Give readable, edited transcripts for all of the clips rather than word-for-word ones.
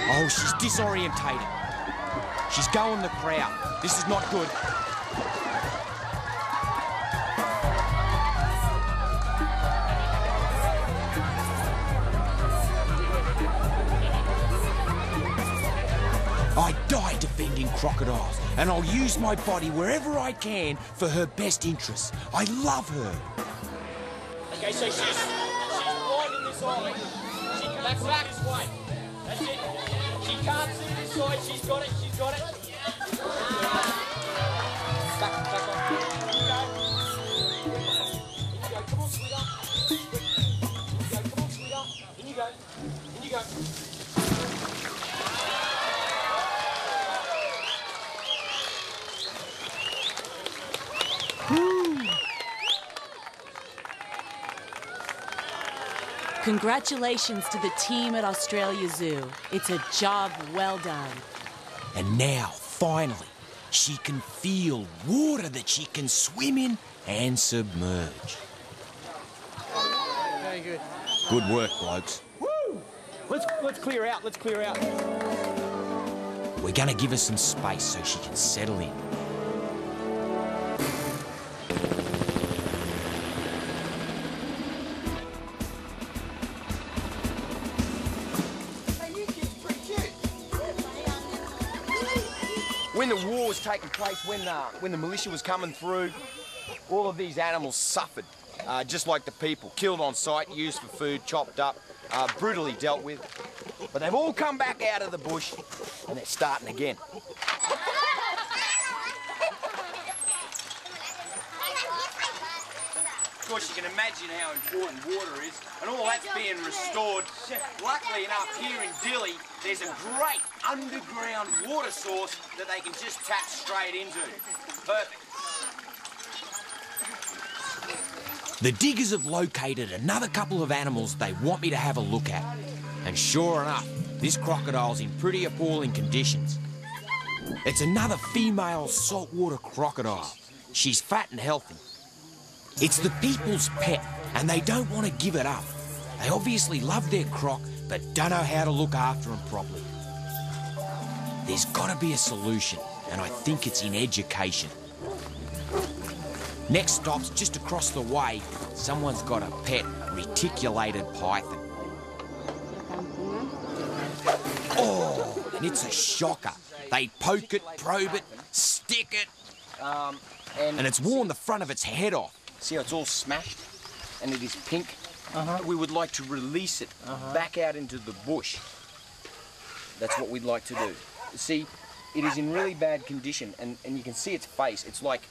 Oh, she's disorientated. She's going the crowd. This is not good. I die defending crocodiles, and I'll use my body wherever I can for her best interests. I love her. Okay, so she's winding this eye. Back this way. That's it. She can't see this side. She's got it. She's got it. Back on. In you go. Come on, sweetheart. Come on, sweetheart. In you go. In you go. Congratulations to the team at Australia Zoo. It's a job well done. And now, finally, she can feel water that she can swim in and submerge. Very good. Good work, blokes. Woo! Let's clear out. Let's clear out. We're going to give her some space so she can settle in. When the war was taking place, when the militia was coming through, all of these animals suffered, just like the people. Killed on sight, used for food, chopped up, brutally dealt with. But they've all come back out of the bush, and they're starting again. Of course, you can imagine how important water is, and all that's being restored. Luckily enough, here in Dili, there's a great underground water source that they can just tap straight into. Perfect. The diggers have located another couple of animals they want me to have a look at. And sure enough, this crocodile's in pretty appalling conditions. It's another female saltwater crocodile. She's fat and healthy. It's the people's pet, and they don't want to give it up. They obviously love their croc, but don't know how to look after him properly. There's got to be a solution, and I think it's in education. Next stop's just across the way. Someone's got a pet reticulated python. Oh, and it's a shocker. They poke it, probe it, stick it, and it's worn the front of its head off. See how it's all smashed? And it is pink? We would like to release it back out into the bush. That's what we'd like to do. See, it is in really bad condition, and you can see its face. It's like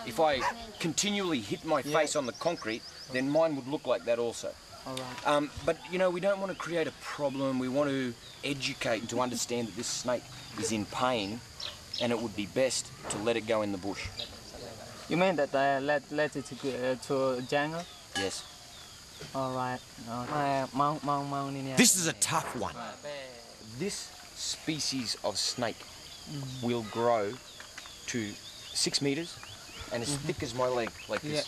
if I continually hit my face on the concrete, then mine would look like that also. All right. But, you know, we don't want to create a problem. We want to educate and to understand that this snake is in pain, and it would be best to let it go in the bush. You mean that let it to jungle? Yes. All right. This is a tough one. This species of snake will grow to 6 meters and as thick as my leg, like this.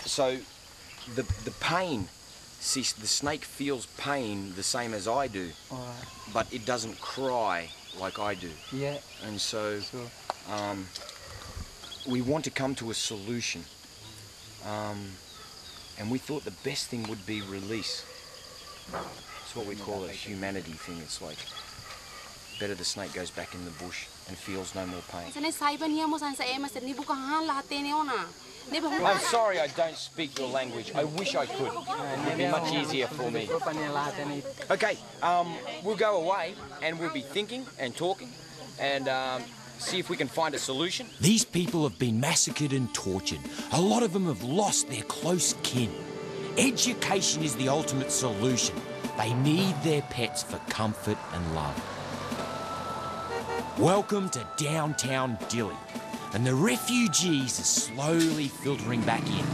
So the pain, see, the snake feels pain the same as I do, but it doesn't cry like I do. Yeah. And so Sure. we want to come to a solution. And we thought the best thing would be release. It's what we call a humanity thing. It's like, better the snake goes back in the bush and feels no more pain. I'm sorry I don't speak your language. I wish I could. It would be much easier for me. Okay, we'll go away and we'll be thinking and talking and see if we can find a solution. These people have been massacred and tortured. A lot of them have lost their close kin. Education is the ultimate solution. They need their pets for comfort and love. Welcome to downtown Dili, and the refugees are slowly filtering back in.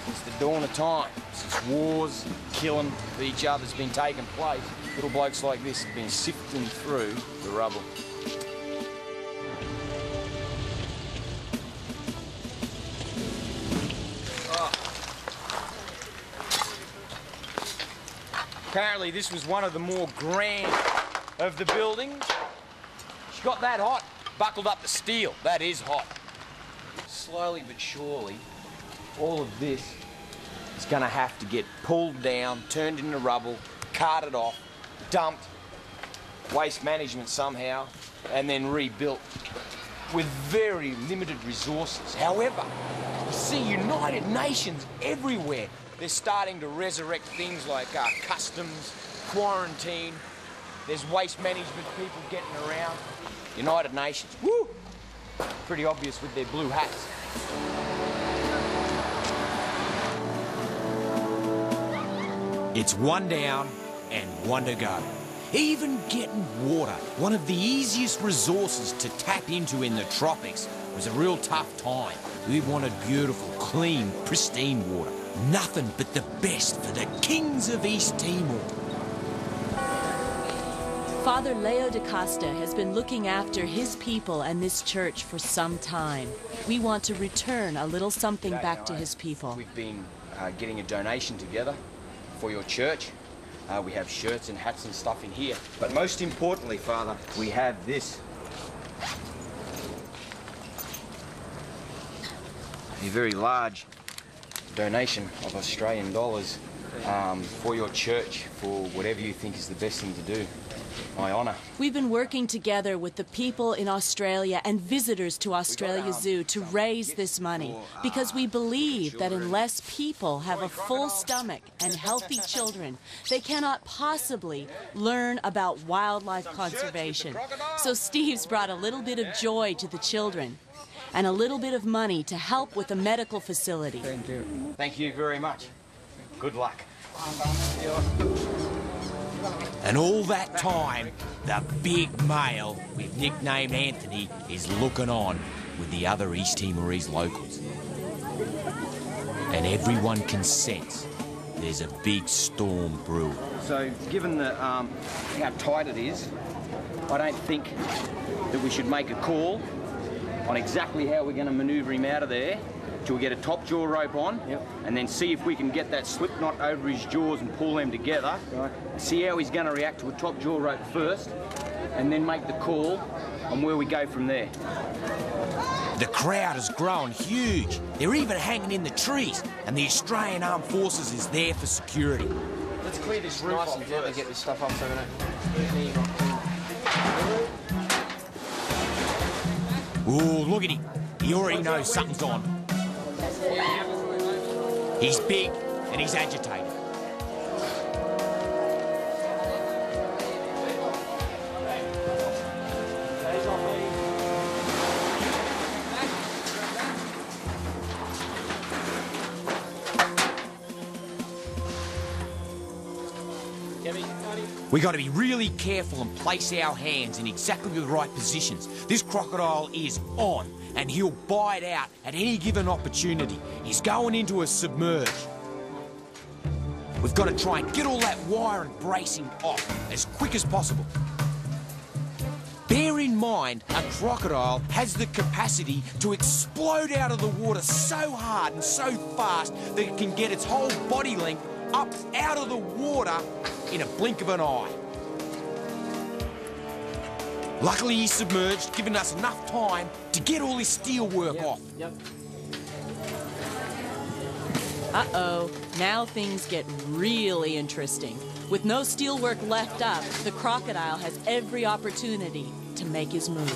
Since the dawn of time, since wars, killing of each other's been taking place, little blokes like this have been sifting through the rubble. Apparently this was one of the more grand of the buildings. She got that hot, buckled up the steel. That is hot. Slowly but surely, all of this is going to have to get pulled down, turned into rubble, carted off, dumped, waste management somehow, and then rebuilt with very limited resources. However, you see United Nations everywhere. They're starting to resurrect things like customs, quarantine. There's waste management people getting around. United Nations, woo! Pretty obvious with their blue hats. It's one down and one to go. Even getting water, one of the easiest resources to tap into in the tropics, was a real tough time. We wanted beautiful, clean, pristine water. Nothing but the best for the kings of East Timor. Father Leo da Costa has been looking after his people and this church for some time. We want to return a little something back to his people. We've been getting a donation together for your church. We have shirts and hats and stuff in here. But most importantly, Father, we have this. A very large donation of Australian dollars for your church, for whatever you think is the best thing to do. My honour. We've been working together with the people in Australia and visitors to Australia Zoo to raise this money because we believe that unless people have a full stomach and healthy children, they cannot possibly learn about wildlife conservation. So Steve's brought a little bit of joy to the children and a little bit of money to help with a medical facility. Thank you. Thank you very much. Good luck. And all that time, the big male we've nicknamed Anthony is looking on with the other East Timorese locals. And everyone can sense there's a big storm brewing. So, given how tight it is, I don't think that we should make a call on exactly how we're going to manoeuvre him out of there till we get a top jaw rope on, and then see if we can get that slip knot over his jaws and pull them together. Right. See how he's going to react to a top jaw rope first, and then make the call on where we go from there. The crowd has grown huge. They're even hanging in the trees, and the Australian Armed Forces is there for security. Let's clear this roof off and gently get this stuff up so we don't... Ooh, look at him. He already knows something's on. He's big and he's agitated. We got to be really careful and place our hands in exactly the right positions. This crocodile is on, and he'll bite out at any given opportunity. He's going into a submerge. We've got to try and get all that wire and bracing off as quick as possible. Bear in mind, a crocodile has the capacity to explode out of the water so hard and so fast that it can get its whole body length up out of the water in a blink of an eye. Luckily he's submerged, giving us enough time to get all this steel work off. Yep. Uh-oh, now things get really interesting. With no steelwork left up, the crocodile has every opportunity to make his move.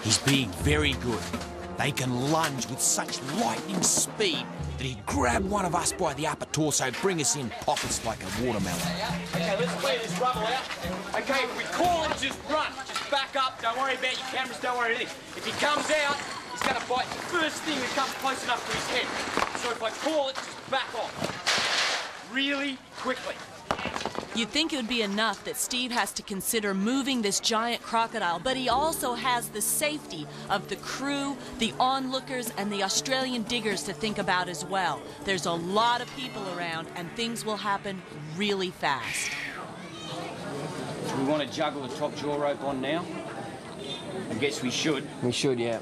He's being very good. They can lunge with such lightning speed that he'd grab one of us by the upper torso, bring us in, pop us like a watermelon. Okay, let's clear this rubble out. Okay, if we call him, just run. Just back up. Don't worry about your cameras. Don't worry anything. If he comes out, he's going to bite the first thing that comes close enough to his head. So if I call it, just back off. Really quickly. You'd think it would be enough that Steve has to consider moving this giant crocodile, but he also has the safety of the crew, the onlookers, and the Australian diggers to think about as well. There's a lot of people around, and things will happen really fast. Do we want to juggle the top jaw rope on now? I guess we should. We should, yeah.